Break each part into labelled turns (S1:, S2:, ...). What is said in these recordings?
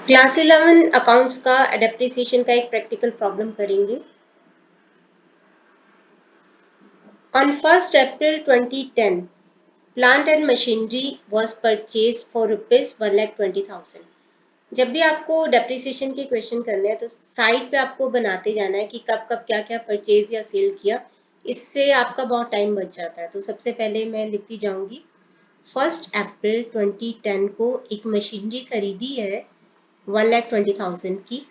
S1: Class 11 accounts का depreciation का एक प्रैक्टिकल प्रॉब्लम करेंगे। On 1st April 2010 plant and machinery was purchase for rupees 1,20,000। जब भी आपको डेप्रिसिएशन के क्वेश्चन करने हैं तो साइड पे आपको बनाते जाना है कि कब कब क्या क्या परचेज या सेल किया। इससे आपका बहुत टाइम बच जाता है। तो सबसे पहले मैं लिखती जाऊंगी 1st April 2010 को एक मशीनरी खरीदी है 1,20,000 की।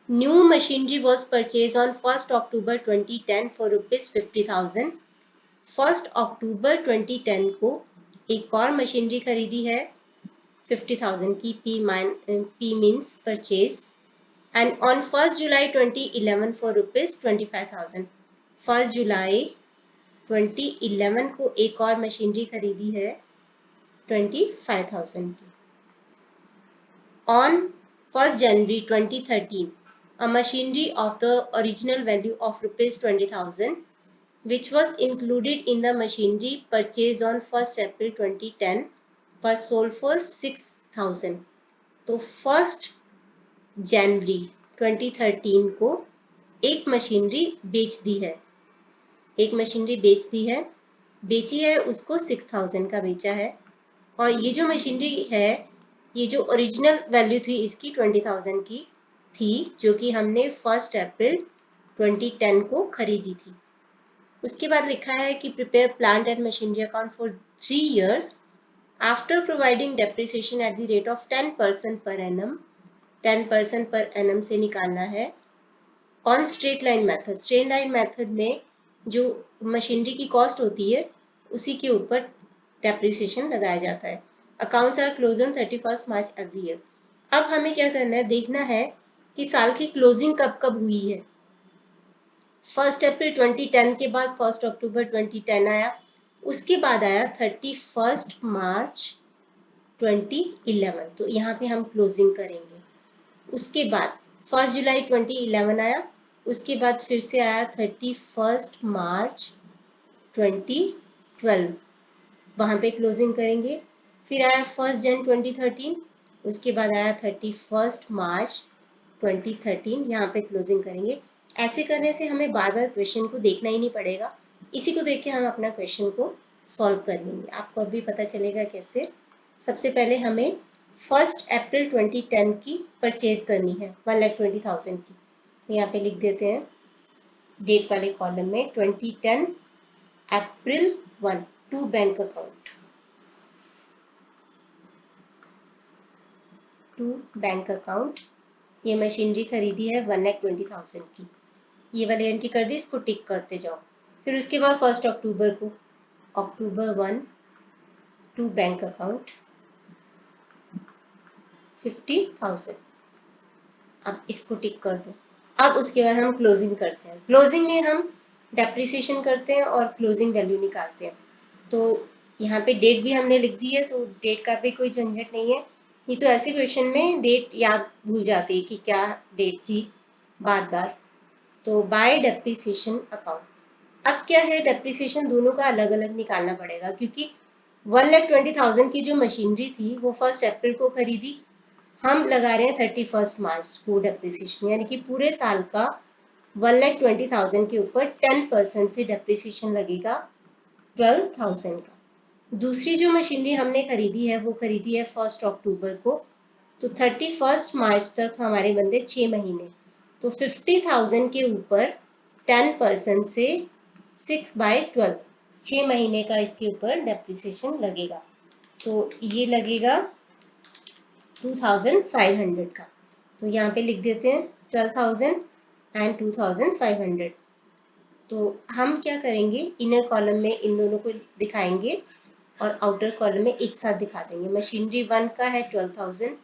S1: New machinery was purchased on 1st October 2010 for rupees 50,000। 1st October 2010 को एक और मशीनरी खरीदी है 50,000 की। P means purchase and on 1st July 2011 for rupees 25,000। 1st July 2011 को एक और मशीनरी खरीदी है 25,000 की। On 1st January 2013 a machinery of the original value of rupees 20,000 which was included in the machinery purchased on 1st April 2010 was sold for 6,000। तो 1st January 2013 को एक machinery बेच दी है। बेची है उसको 6,000 का बेचा है। और ये जो मशीनरी है, ये जो ओरिजिनल वैल्यू थी इसकी 20,000 की थी, जो कि हमने 1st April 2010 को खरीदी थी। उसके बाद लिखा है कि prepare plant and machinery account for 3 years after providing depreciation at the rate of 10% per annum. 10% per annum से निकालना है on straight line method. Straight line method में जो मशीनरी की कॉस्ट होती है उसी के ऊपर डेप्रिसिएशन लगाया जाता है। Accounts are close on 31st March every year. अब हमें क्या करना है, देखना है कि साल की क्लोजिंग कब कब हुई है। 1st April 2010 के बाद 1st October 2010 आया, उसके बाद आया 31st March 2011। तो यहाँ पे हम क्लोजिंग करेंगे। उसके बाद 1st July 2011 आया, उसके बाद फिर से आया 31st March 2012, वहाँ पे क्लोजिंग करेंगे। फिर आया 1st Jan 2013, उसके बाद आया 31st March 2013, यहाँ पे क्लोजिंग करेंगे। ऐसे करने से हमें बार बार क्वेश्चन को देखना ही नहीं पड़ेगा। इसी को देख के हम अपना क्वेश्चन को सॉल्व कर लेंगे। आपको अभी पता चलेगा कैसे। सबसे पहले हमें 1st April 2010 की परचेज करनी है 1,20,000 की। तो यहाँ पे लिख देते हैं डेट वाले कॉलम में 2010 April 1 to bank account, to bank account. ये मशीनरी खरीदी है 1,20,000 की। ये वाली एंट्री कर दी, इसको टिक करते जाओ। फिर उसके बाद 1st October को October 1 टू बैंक अकाउंट 50,000। अब इसको टिक कर दो। अब उसके बाद हम क्लोजिंग करते हैं। क्लोजिंग में हम डेप्रिसिएशन करते हैं और क्लोजिंग वैल्यू निकालते हैं। तो यहाँ पे डेट भी हमने लिख दी है, तो डेट का भी कोई झंझट नहीं है। ये तो ऐसे क्वेश्चन में डेट याद भूल जाती है कि क्या डेट थी बार बार। तो बाय डेप्रिसिएशन अकाउंट। अब क्या है, डेप्रिसिएशन दोनों का अलग अलग निकालना पड़ेगा, क्योंकि 1,20,000 की जो मशीनरी थी वो 1st April को खरीदी। हम लगा रहे हैं 31st March को डेप्रिसिएशन, यानी कि पूरे साल का 1,20,000 के ऊपर 10% से डेप्रिसिएशन लगेगा 12,000 का। दूसरी जो मशीनरी हमने खरीदी है वो खरीदी है 1st October को। तो 31st March तक हमारे बंदे 6 महीने। तो 50,000 के ऊपर 10% से 6/12, 6 महीने का इसके ऊपर डेप्रिसिएशन लगेगा। तो ये लगेगा 2,500 का। तो यहाँ पे लिख देते हैं 12,000 एंड 2,500। तो हम क्या करेंगे, इनर कॉलम में इन दोनों को दिखाएंगे और आउटर कॉलम में एक साथ दिखा देंगे। मशीनरी 1 का है 12,000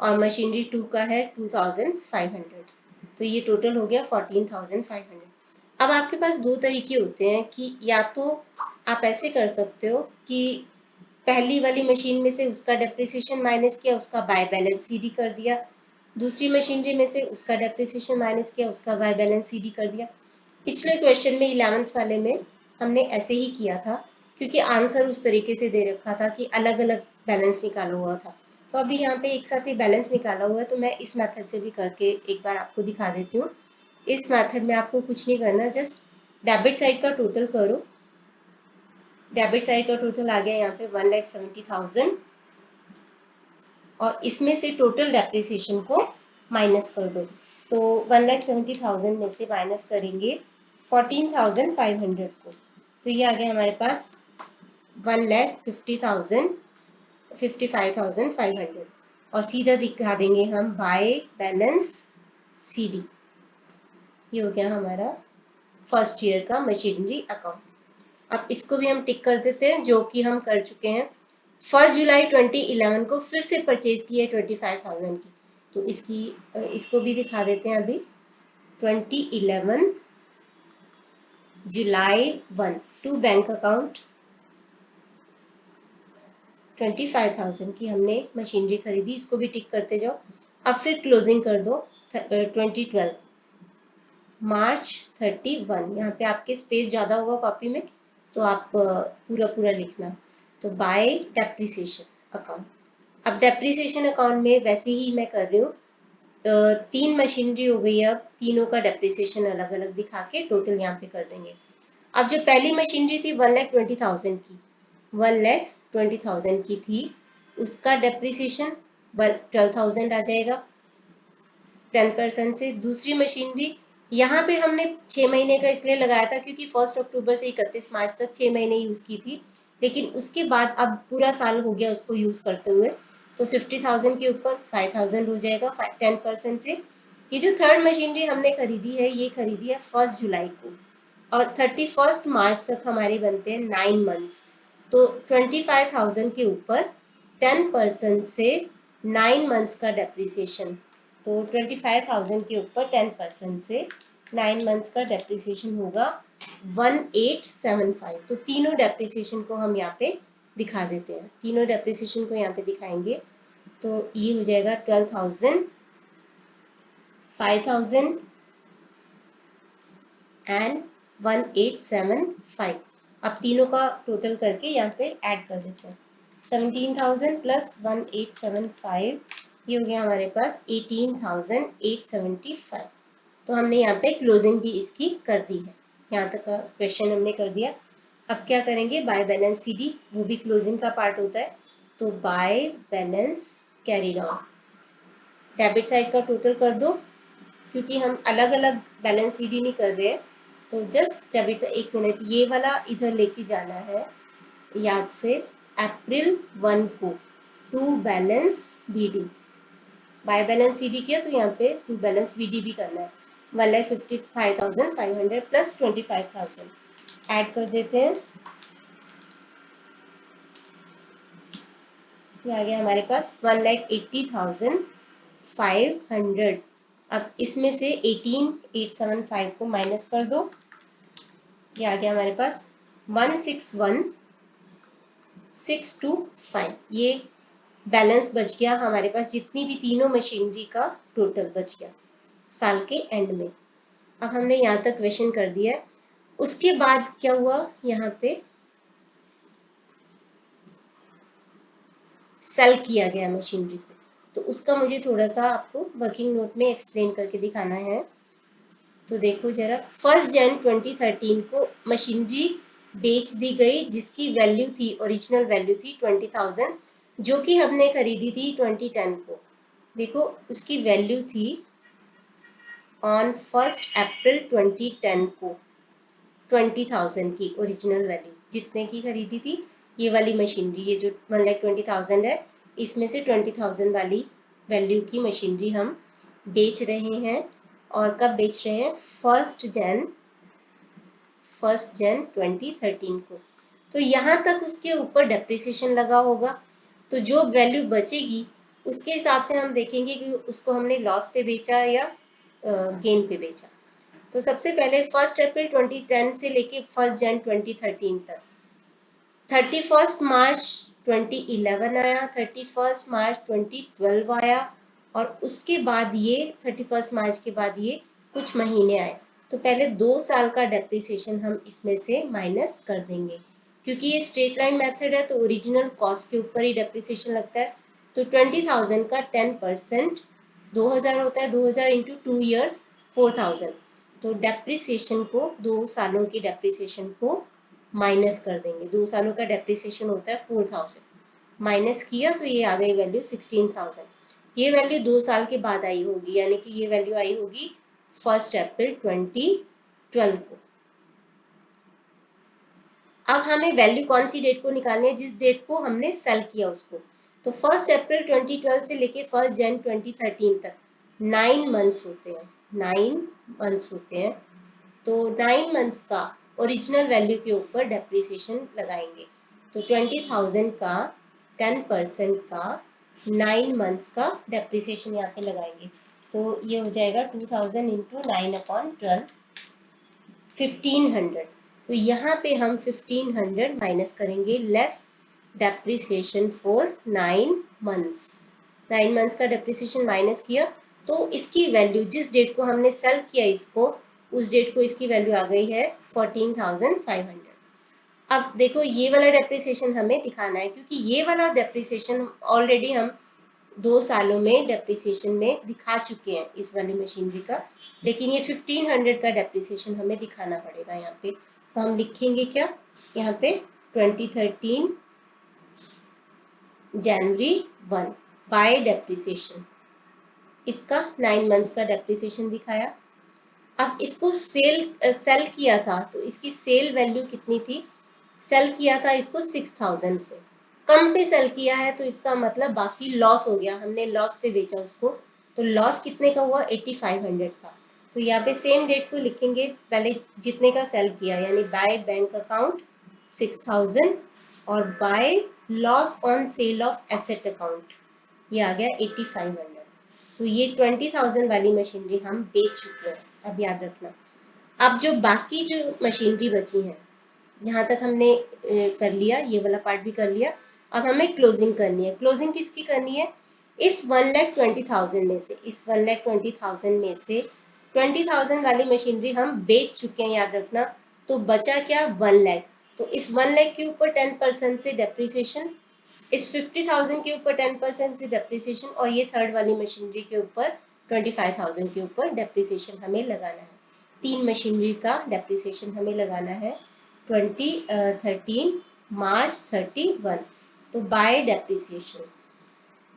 S1: और मशीनरी 2 का है 2,500। तो ये टोटल हो गया 14,500। अब आपके पास दो तरीके होते हैं कि या तो आप ऐसे कर सकते हो कि पहली वाली मशीन में से उसका डेप्रिसिएशन माइनस किया, उसका बाय बैलेंस सीडी कर दिया। दूसरी मशीनरी में से उसका डेप्रिसिएशन माइनस किया, उसका बाय बैलेंस सीडी कर दिया। पिछले क्वेश्चन में 11th वाले में हमने ऐसे ही किया था, क्योंकि आंसर उस तरीके से दे रखा था कि अलग अलग बैलेंस निकाला हुआ था। तो अभी यहाँ पे एक साथ ही बैलेंस निकाला हुआ है, तो मैं इस मेथड से भी करके एक बार आपको दिखा देती हूँ। इस मेथड में आपको कुछ नहीं करना, जस्ट डेबिट साइड का टोटल करो। डेबिट साइड का टोटल आ गया यहाँ पे 1,70,000 और इसमें से टोटल डेप्रिसिएशन को माइनस कर दो। तो 1,70,000 में से माइनस करेंगे 14,500 को, तो ये आ गया हमारे पास 1,50,000 55,500 और सीधा दिखा देंगे हम बाय बैलेंस CD। ये हो गया हमारा फर्स्ट ईयर का मशीनरी अकाउंट। अब इसको भी हम टिक कर देते हैं, जो कि हम कर चुके हैं। 1 जुलाई 2011 को फिर से परचेज की है 25,000 की, तो इसको भी दिखा देते हैं अभी। 2011 जुलाई 1 टू बैंक अकाउंट 25,000 की हमने मशीनरी खरीदी, इसको भी टिक करते जाओ। अब फिर क्लोजिंग कर दो 2012 मार्च 31। यहाँ पे आपके स्पेस ज़्यादा होगा कॉपी में, तो आप पूरा लिखना। तो बाय डेप्रिसिएशन अकाउंट। अब डेप्रिसिएशन अकाउंट में वैसे ही मैं कर रही हूँ, 3 मशीनरी हो गई। अब तीनों का डेप्रिसिएशन अलग अलग दिखा के टोटल यहाँ पे कर देंगे। अब जो पहली मशीनरी थी 1,20,000 की, 1,20,000 की थी, उसका डेप्रिसिएशन 12,000 आ जाएगा 10% से। दूसरी मशीनरी यहाँ पे हमने 6 महीने का इसलिए लगाया था क्योंकि 1 अक्टूबर से 31 मार्च तक 6 महीने यूज की थी, लेकिन उसके बाद अब पूरा साल हो गया उसको यूज करते हुए, तो 50,000 के ऊपर 5,000 हो जाएगा 10% से। ये जो थर्ड मशीनरी हमने खरीदी है, ये खरीदी है 1 जुलाई को और 31 मार्च तक हमारे बनते हैं 9 मंथ्स। तो 25,000 के ऊपर 10% से 9 मंथ्स का डेप्रिसिएशन। तो 25,000 के ऊपर 10% से 9 मंथ्स का डेप्रिसिएशन होगा 1,875। तो तीनों डेप्रिसिएशन को हम यहाँ पे दिखा देते हैं। तीनों डेप्रिसिएशन को यहाँ पे दिखाएंगे, तो ये हो जाएगा 12,000, 5,000 एंड 1,875। अब तीनों का टोटल करके यहाँ पे ऐड कर देते हैं। 17,000 प्लस 1,875, ये हो गया हमारे पास 18,875। तो हमने यहाँ पे क्लोजिंग भी इसकी कर दी है। यहाँ तक का क्वेश्चन हमने कर दिया। अब क्या करेंगे, बाय बैलेंस CD, वो भी क्लोजिंग का पार्ट होता है। तो by balance carry down, debit side का टोटल कर दो, क्योंकि हम अलग अलग बैलेंस CD नहीं कर रहे हैं, तो जस्ट डेबिट से 1 मिनट ये वाला इधर लेके जाना है याद से। अप्रैल 1 को to balance BD, by balance CD किया तो यहाँ पे टू बैलेंस BD भी करना है। 1,55,500 प्लस 25,000 ऐड कर देते हैं। ये आ गया हमारे पास 1,80,500। अब इसमें से 18,875 को माइनस कर दो, ये आ गया हमारे पास 161,625। ये बैलेंस बच गया हमारे पास, जितनी भी तीनों मशीनरी का टोटल बच गया साल के एंड में। अब हमने यहाँ तक क्वेश्चन कर दिया है। उसके बाद क्या हुआ, यहाँ पे सेल किया गया मशीनरी को, तो उसका मुझे थोड़ा सा आपको वर्किंग नोट में एक्सप्लेन करके दिखाना है। तो देखो जरा, 1 जन 2013 को मशीनरी बेच दी गई जिसकी वैल्यू थी, ओरिजिनल वैल्यू थी 20,000, जो कि हमने खरीदी थी 2010 को। देखो उसकी वैल्यू थी ऑन 1 अप्रैल 2010 को 20,000 की ओरिजिनल वैल्यू, जितने की खरीदी थी ये वाली मशीनरी, ये जो 1,20,000 है, इसमें से 20,000 वाली वैल्यू की मशीनरी हम बेच रहे हैं। और कब बेच रहे हैं, 1 जन 2013 को। तो यहाँ तक उसके ऊपर डेप्रिसिएशन लगा होगा, तो जो वैल्यू बचेगी उसके हिसाब से हम देखेंगे कि उसको हमने लॉस पे बेचा या गेन पे बेचा। तो सबसे पहले 1 अप्रैल 2010 से लेके 1 जन 2013 तक 31 मार्च 2011 आया, 31 मार्च 2012 आया, और उसके बाद ये 31 मार्च के बाद ये कुछ महीने आए। तो पहले 2 साल का डेप्रिसिएशन हम इसमें से माइनस कर देंगे, क्योंकि ये स्ट्रेट लाइन मेथड है तो ओरिजिनल कॉस्ट के ऊपर ही डेप्रिसिएशन लगता है। तो 20,000 का 10% 2000 होता है, 2000 इंटू 2 ईयर्स 4000। तो डेप्रिसिएशन को 2 सालों की डेप्रिसिएशन को माइनस कर देंगे। 2 सालों का डेप्रिसिएशन होता है 4000, माइनस किया तो ये आ गई वैल्यू 16,000। ये वैल्यू 2 साल के बाद आई होगी, यानी कि ये वैल्यू आई होगी 1 अप्रैल 2012 को। अब हमें वैल्यू कौन सी डेट को निकालनी है? जिस डेट को हमने सेल किया उसको। तो 1 अप्रैल 2012 से लेके 1 जनवरी 2013 तक 9 मंथ्स होते हैं। 9 मंथ्स होते हैं। तो 9 मंथ्स का ओरिजिनल वैल्यू के ऊपर डेप्रिसिएशन लगाएंगे। तो 20,000 का 10% का 9 मंथ्स का डेप्रिसिएशन यहाँ पे लगाएंगे। तो ये हो जाएगा 2000 इंटू 9/12 1500। तो यहाँ पे हम 1500 माइनस करेंगे, less depreciation for 9 months. 9 months का डेप्रिसिएशन माइनस किया तो इसकी वैल्यू जिस डेट को हमने सेल किया इसको, उस डेट को इसकी वैल्यू आ गई है 14,500। अब देखो ये वाला डेप्रिसिएशन हमें दिखाना है, क्योंकि ये वाला डेप्रिसिएशन ऑलरेडी हम 2 सालों में डेप्रिसिएशन में दिखा चुके हैं इस वाली मशीनरी का, लेकिन ये 1500 का डेप्रिसिएशन हमें दिखाना पड़ेगा यहाँ पे। तो हम लिखेंगे क्या यहाँ पे 2013 जनवरी 1 बाय डेप्रिसिएशन, इसका 9 मंथ्स का डेप्रिसिएशन दिखाया। अब इसको सेल किया था तो इसकी सेल वैल्यू कितनी थी? सेल किया था इसको 6000 पे, कम पे सेल किया है तो इसका मतलब बाकी लॉस हो गया, हमने लॉस पे बेचा उसको। तो लॉस कितने का हुआ? 8500 का। तो यहाँ पे सेम डेट को लिखेंगे, पहले जितने का सेल किया, यानी बाय बैंक अकाउंट 6000 और by loss on sale of asset account ये आ गया 8500। तो ये 20,000 वाली मशीनरी हम बेच चुके हैं, अब याद रखना। अब जो बाकी जो मशीनरी बची है, यहाँ तक हमने कर लिया, ये वाला पार्ट भी कर लिया। अब हमें क्लोजिंग करनी है। क्लोजिंग किसकी करनी है? इस 1,20,000 में से, इस 1,20,000 में से 20,000 वाली मशीनरी हम बेच चुके हैं, याद रखना। तो बचा क्या? 1 लाख। तो इस 1 लाख के ऊपर 10% से डेप्रिसिएशन, इस 50,000 के ऊपर 10% से डेप्रिसिएशन, और ये थर्ड वाली मशीनरी के ऊपर 25,000 के ऊपर डेप्रिसिएशन हमें लगाना है। 3 मशीनरी का डेप्रिसिएशन हमें लगाना है 2013 मार्च 31। तो बाय डेप्रिसिएशन,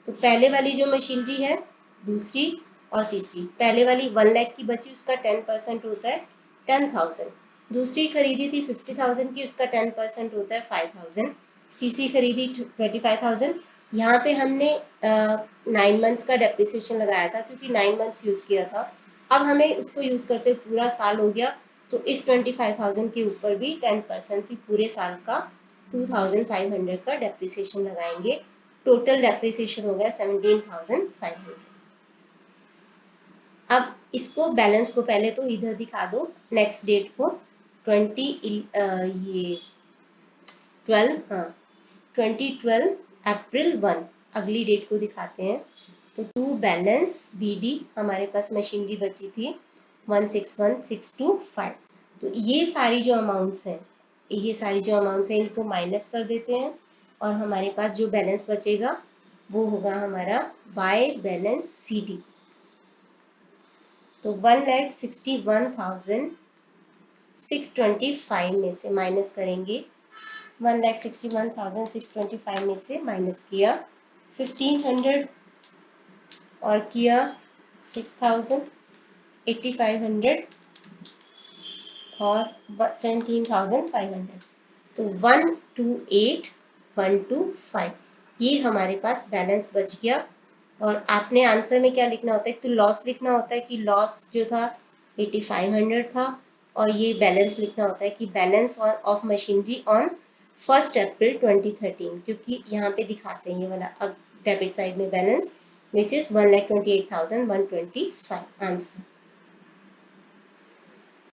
S1: तो पहले वाली जो मशीनरी है, दूसरी और तीसरी, पहले वाली 1 लाख की बची, उसका 10% होता है 10,000। दूसरी खरीदी थी 50,000 की, उसका 10% होता है 5,000। तीसरी खरीदी 25,000। यहाँ पे हमने 9 मंथ्स का डेप्रिसिएशन लगाया था क्योंकि 9 मंथ्स यूज किया था। अब हमें उसको यूज करते पूरा साल हो गया, तो इस 25,000 के ऊपर भी 10% ही पूरे साल का 2,500 का डेप्रिसिएशन लगाएंगे। टोटल डेप्रिसिएशन हो गया 17,500। अब इसको बैलेंस को पहले तो इधर दिखा दो, नेक्स्ट डेट को 2012 अप्रैल 1 अगली डेट को दिखाते हैं। तो टू बैलेंस BD हमारे पास मशीनरी बची थी 161,625। तो ये सारी जो अमाउंट्स हैं, ये सारी जो अमाउंट्स हैं इनको माइनस कर देते हैं, और हमारे पास जो बैलेंस बचेगा वो होगा हमारा बाय बैलेंस CD। तो 1,61,625 में से माइनस करेंगे, 1,61,625 में से माइनस किया 1500 और किया 6,000, 8,500 और 17,500। तो 128,125 ये हमारे पास बैलेंस बच गया। और आपने आंसर में क्या लिखना होता है? तो लॉस लिखना होता है कि लॉस जो था 8,500 था, और ये बैलेंस लिखना होता है कि बैलेंस ऑफ मशीनरी ऑन 1 अप्रैल 2013, क्योंकि यहाँ पे दिखाते हैं ये वाला डेबिट साइड में बैलेंस, विच इज 1,28,125 आंसर।